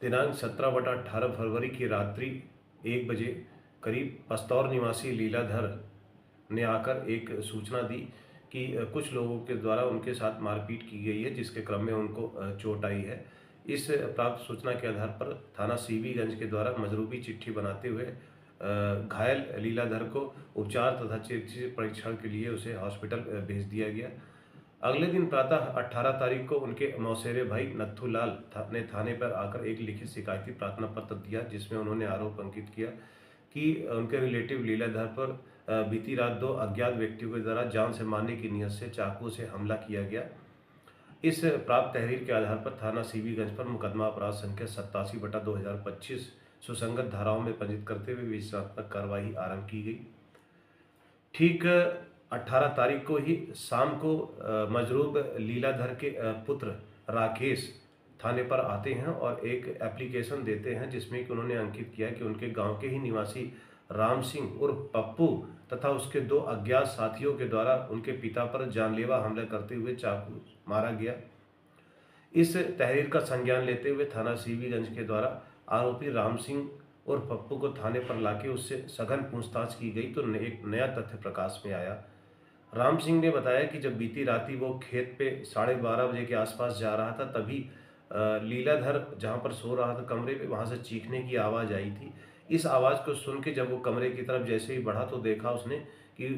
दिनांक 17/18 फरवरी की रात्रि 1 बजे करीब पस्तौर निवासी लीलाधर ने आकर एक सूचना दी कि कुछ लोगों के द्वारा उनके साथ मारपीट की गई है, जिसके क्रम में उनको चोट आई है। इस प्राप्त सूचना के आधार पर थाना सीबीगंज के द्वारा मजरूबी चिट्ठी बनाते हुए घायल लीलाधर को उपचार तथा चिकित्सीय परीक्षण के लिए उसे हॉस्पिटल भेज दिया गया। अगले दिन प्रातः 18 तारीख को उनके मौसेरे भाई नत्थूलाल ने थाने पर आकर एक लिखित शिकायती प्रार्थना पत्र दिया, जिसमें उन्होंने आरोप अंकित किया कि उनके रिलेटिव लीलाधर पर बीती रात 2 अज्ञात व्यक्तियों के द्वारा जान से मारने की नीयत से चाकू से हमला किया गया। इस प्राप्त तहरीर के आधार पर थाना सीबीगंज पर मुकदमा अपराध संख्या 87/2025 सुसंगत धाराओं में पंजीकृत करते हुए विचारात्मक कार्रवाई आरंभ की गई। ठीक 18 तारीख को ही शाम को मजरूब लीलाधर के पुत्र राकेश थाने पर आते हैं और एक एप्लीकेशन देते हैं, जिसमें कि उन्होंने अंकित किया कि उनके गांव के ही निवासी राम सिंह उर्फ पप्पू तथा उसके 2 अज्ञात साथियों के द्वारा उनके पिता पर जानलेवा हमला करते हुए चाकू मारा गया। इस तहरीर का संज्ञान लेते हुए थाना सीबीगंज के द्वारा आरोपी राम सिंह और पप्पू को थाने पर लाके उससे सघन पूछताछ की गई तो एक नया तथ्य प्रकाश में आया। राम सिंह ने बताया कि जब बीती राती वो खेत पे 12:30 बजे के आसपास जा रहा था, तभी लीलाधर जहाँ पर सो रहा था कमरे पे, वहाँ से चीखने की आवाज़ आई थी। इस आवाज़ को सुन के जब वो कमरे की तरफ जैसे ही बढ़ा तो देखा उसने कि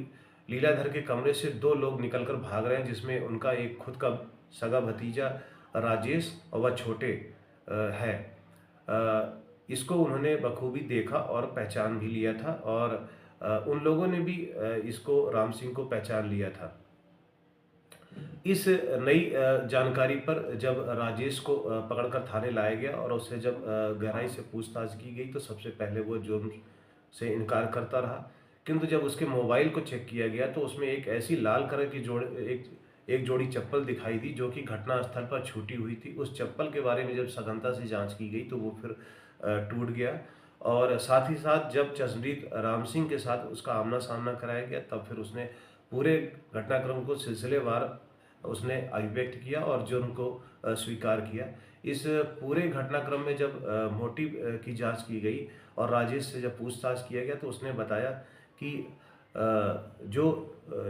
लीलाधर के कमरे से 2 लोग निकलकर भाग रहे हैं, जिसमें उनका एक खुद का सगा भतीजा राजेश और वह छोटे है। इसको उन्होंने बखूबी देखा और पहचान भी लिया था और उन लोगों ने भी इसको राम सिंह को पहचान लिया था। इस नई जानकारी पर जब राजेश को पकड़कर थाने लाया गया और उससे जब गहराई से पूछताछ की गई तो सबसे पहले वो जुर्म से इनकार करता रहा, किंतु जब उसके मोबाइल को चेक किया गया तो उसमें एक ऐसी लाल कलर की एक जोड़ी चप्पल दिखाई दी जो कि घटनास्थल पर छूटी हुई थी। उस चप्पल के बारे में जब सघनता से जांच की गई तो वो फिर टूट गया और साथ ही साथ जब चश्मदीद राम सिंह के साथ उसका आमना सामना कराया गया तब फिर उसने पूरे घटनाक्रम को सिलसिलेवार उसने अभिव्यक्त किया और जुर्म को स्वीकार किया। इस पूरे घटनाक्रम में जब मोटिव की जांच की गई और राजेश से जब पूछताछ किया गया तो उसने बताया कि जो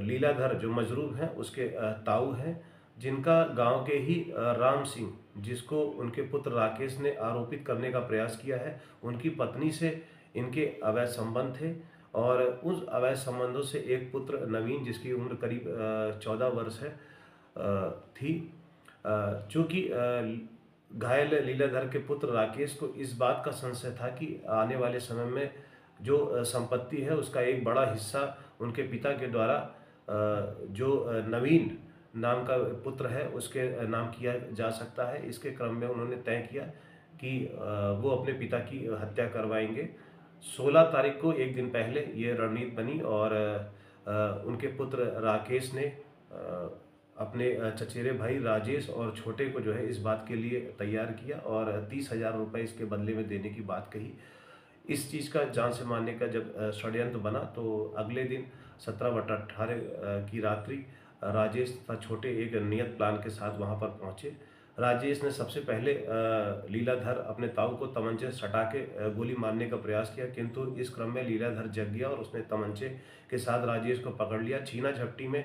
लीलाधर जो मजरूब हैं उसके ताऊ हैं, जिनका गांव के ही राम सिंह, जिसको उनके पुत्र राकेश ने आरोपित करने का प्रयास किया है, उनकी पत्नी से इनके अवैध संबंध थे और उस अवैध संबंधों से एक पुत्र नवीन, जिसकी उम्र करीब 14 वर्ष है थी। चूँकि घायल लीलाधर के पुत्र राकेश को इस बात का संशय था कि आने वाले समय में जो संपत्ति है उसका एक बड़ा हिस्सा उनके पिता के द्वारा जो नवीन नाम का पुत्र है उसके नाम किया जा सकता है। इसके क्रम में उन्होंने तय किया कि वो अपने पिता की हत्या करवाएंगे। 16 तारीख को एक दिन पहले ये रणनीति बनी और उनके पुत्र राकेश ने अपने चचेरे भाई राजेश और छोटे को जो है इस बात के लिए तैयार किया और 30,000 रुपये इसके बदले में देने की बात कही। इस चीज़ का जान से मारने का जब षड्यंत्र बना तो अगले दिन 17/18 की रात्रि राजेश तथा छोटे एक नियत प्लान के साथ वहां पर पहुंचे। राजेश ने सबसे पहले लीलाधर अपने ताऊ को तमंचे सटा के गोली मारने का प्रयास किया, किंतु इस क्रम में लीलाधर जग गया और उसने तमंचे के साथ राजेश को पकड़ लिया। छीना झपटी में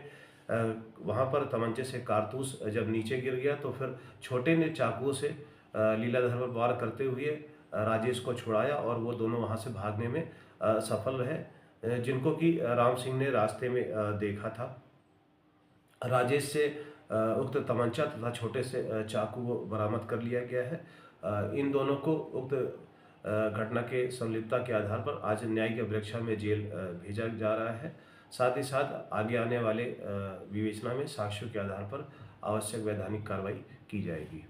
वहां पर तमंचे से कारतूस जब नीचे गिर गया तो फिर छोटे ने चाकुओं से लीलाधर पर वार करते हुए राजेश को छुड़ाया और वो दोनों वहां से भागने में सफल रहे, जिनको कि राम सिंह ने रास्ते में देखा था। राजेश से उक्त तमंचा तथा छोटे से चाकू बरामद कर लिया गया है। इन दोनों को उक्त घटना के संलिप्तता के आधार पर आज न्यायिक अभिरक्षा में जेल भेजा जा रहा है। साथ ही साथ आगे आने वाले विवेचना में साक्ष्यों के आधार पर आवश्यक वैधानिक कार्रवाई की जाएगी।